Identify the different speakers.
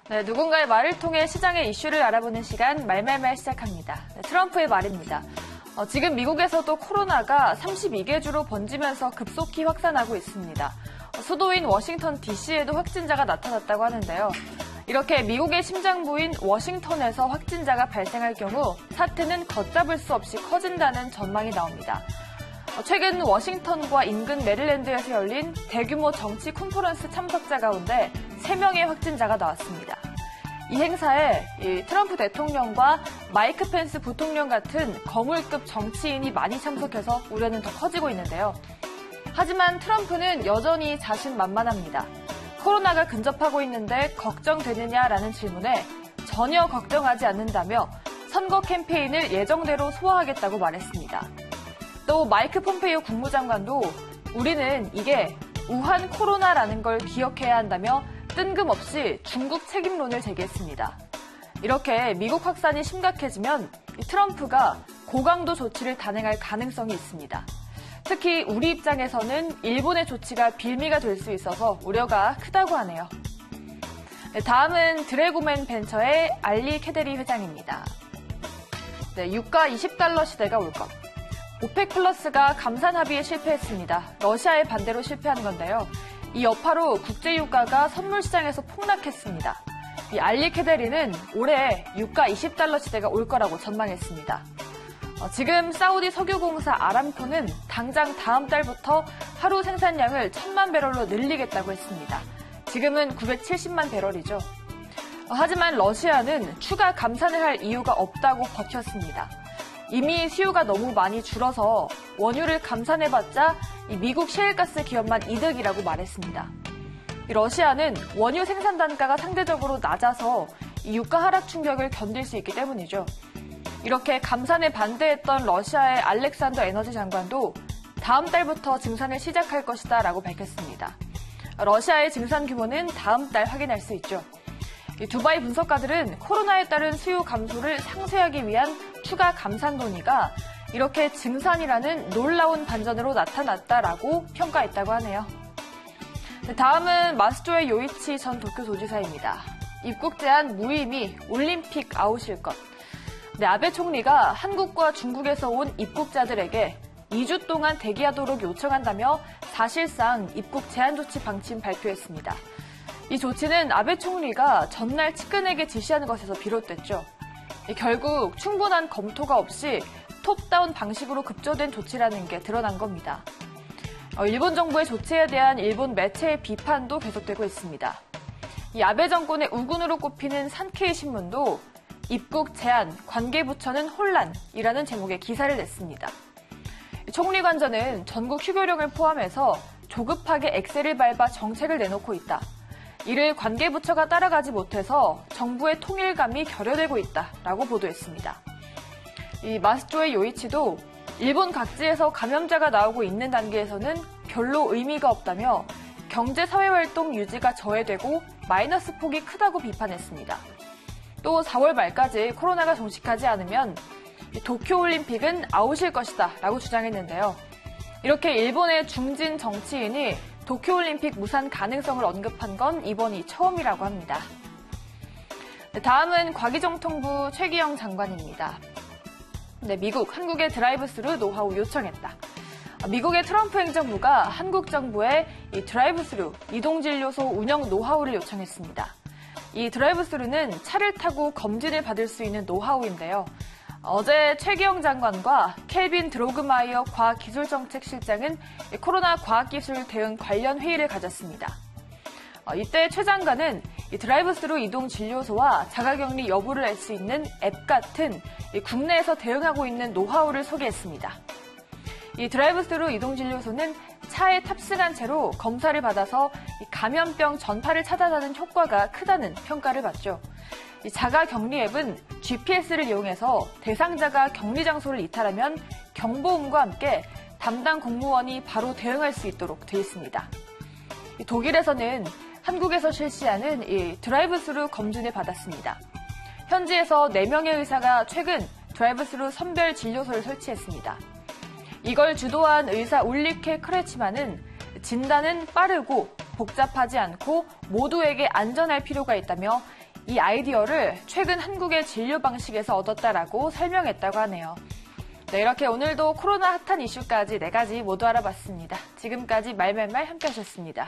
Speaker 1: 네, 누군가의 말을 통해 시장의 이슈를 알아보는 시간 말말말 시작합니다. 네, 트럼프의 말입니다. 지금 미국에서도 코로나가 32개 주로 번지면서 급속히 확산하고 있습니다. 수도인 워싱턴 DC에도 확진자가 나타났다고 하는데요. 이렇게 미국의 심장부인 워싱턴에서 확진자가 발생할 경우 사태는 걷잡을 수 없이 커진다는 전망이 나옵니다. 최근 워싱턴과 인근 메릴랜드에서 열린 대규모 정치 컨퍼런스 참석자 가운데 3명의 확진자가 나왔습니다. 이 행사에 트럼프 대통령과 마이크 펜스 부통령 같은 거물급 정치인이 많이 참석해서 우려는 더 커지고 있는데요. 하지만 트럼프는 여전히 자신만만합니다. 코로나가 근접하고 있는데 걱정되느냐라는 질문에 전혀 걱정하지 않는다며 선거 캠페인을 예정대로 소화하겠다고 말했습니다. 또 마이크 폼페이오 국무장관도 우리는 이게 우한 코로나라는 걸 기억해야 한다며 뜬금없이 중국 책임론을 제기했습니다. 이렇게 미국 확산이 심각해지면 트럼프가 고강도 조치를 단행할 가능성이 있습니다. 특히 우리 입장에서는 일본의 조치가 빌미가 될 수 있어서 우려가 크다고 하네요. 다음은 드래고맨 벤처의 알리 캐데리 회장입니다. 유가 20달러 시대가 올 것. 오펙 플러스가 감산 합의에 실패했습니다. 러시아의 반대로 실패한 건데요. 이 여파로 국제유가가 선물시장에서 폭락했습니다. 이 알리 캐데리는 올해 유가 20달러 시대가 올 거라고 전망했습니다. 지금 사우디 석유공사 아람코는 당장 다음 달부터 하루 생산량을 1000만 배럴로 늘리겠다고 했습니다. 지금은 970만 배럴이죠. 하지만 러시아는 추가 감산을 할 이유가 없다고 버텼습니다. 이미 수요가 너무 많이 줄어서 원유를 감산해봤자 미국 셰일가스 기업만 이득이라고 말했습니다. 러시아는 원유 생산 단가가 상대적으로 낮아서 이 유가 하락 충격을 견딜 수 있기 때문이죠. 이렇게 감산에 반대했던 러시아의 알렉산더 에너지 장관도 다음 달부터 증산을 시작할 것이다 라고 밝혔습니다. 러시아의 증산 규모는 다음 달 확인할 수 있죠. 두바이 분석가들은 코로나에 따른 수요 감소를 상쇄하기 위한 추가 감산 논의가 이렇게 증산이라는 놀라운 반전으로 나타났다라고 평가했다고 하네요. 다음은 마스조의 요이치 전 도쿄도지사입니다. 입국 제한 무의미 올림픽 아웃일 것. 아베 총리가 한국과 중국에서 온 입국자들에게 2주 동안 대기하도록 요청한다며 사실상 입국 제한 조치 방침 발표했습니다. 이 조치는 아베 총리가 전날 측근에게 지시한 것에서 비롯됐죠. 결국 충분한 검토가 없이 톱다운 방식으로 급조된 조치라는 게 드러난 겁니다. 일본 정부의 조치에 대한 일본 매체의 비판도 계속되고 있습니다. 이 아베 정권의 우군으로 꼽히는 산케이 신문도 입국 제한, 관계부처는 혼란이라는 제목의 기사를 냈습니다. 총리 관저는 전국 휴교령을 포함해서 조급하게 엑셀을 밟아 정책을 내놓고 있다. 이를 관계부처가 따라가지 못해서 정부의 통일감이 결여되고 있다라고 보도했습니다. 이 마스조의 요이치도 일본 각지에서 감염자가 나오고 있는 단계에서는 별로 의미가 없다며 경제사회활동 유지가 저해되고 마이너스 폭이 크다고 비판했습니다. 또 4월 말까지 코로나가 종식하지 않으면 도쿄올림픽은 아웃일 것이다 라고 주장했는데요. 이렇게 일본의 중진 정치인이 도쿄올림픽 무산 가능성을 언급한 건 이번이 처음이라고 합니다. 다음은 과기정통부 최기영 장관입니다. 미국, 한국의 드라이브스루 노하우 요청했다. 미국의 트럼프 행정부가 한국 정부에 이 드라이브스루 이동진료소 운영 노하우를 요청했습니다. 이 드라이브스루는 차를 타고 검진을 받을 수 있는 노하우인데요. 어제 최기영 장관과 켈빈 드로그마이어 과학기술정책실장은 코로나 과학기술 대응 관련 회의를 가졌습니다. 이때 최 장관은 드라이브스루 이동 진료소와 자가격리 여부를 알 수 있는 앱 같은 국내에서 대응하고 있는 노하우를 소개했습니다. 이 드라이브스루 이동 진료소는 차에 탑승한 채로 검사를 받아서 감염병 전파를 차단하는 효과가 크다는 평가를 받죠. 이 자가격리 앱은 GPS를 이용해서 대상자가 격리 장소를 이탈하면 경보음과 함께 담당 공무원이 바로 대응할 수 있도록 되어 있습니다. 독일에서는 한국에서 실시하는 이 드라이브스루 검진을 받았습니다. 현지에서 4명의 의사가 최근 드라이브스루 선별 진료소를 설치했습니다. 이걸 주도한 의사 울리케 크레치만은 진단은 빠르고 복잡하지 않고 모두에게 안전할 필요가 있다며 이 아이디어를 최근 한국의 진료 방식에서 얻었다라고 설명했다고 하네요. 네, 이렇게 오늘도 코로나 핫한 이슈까지 4가지 모두 알아봤습니다. 지금까지 말말말 함께 하셨습니다.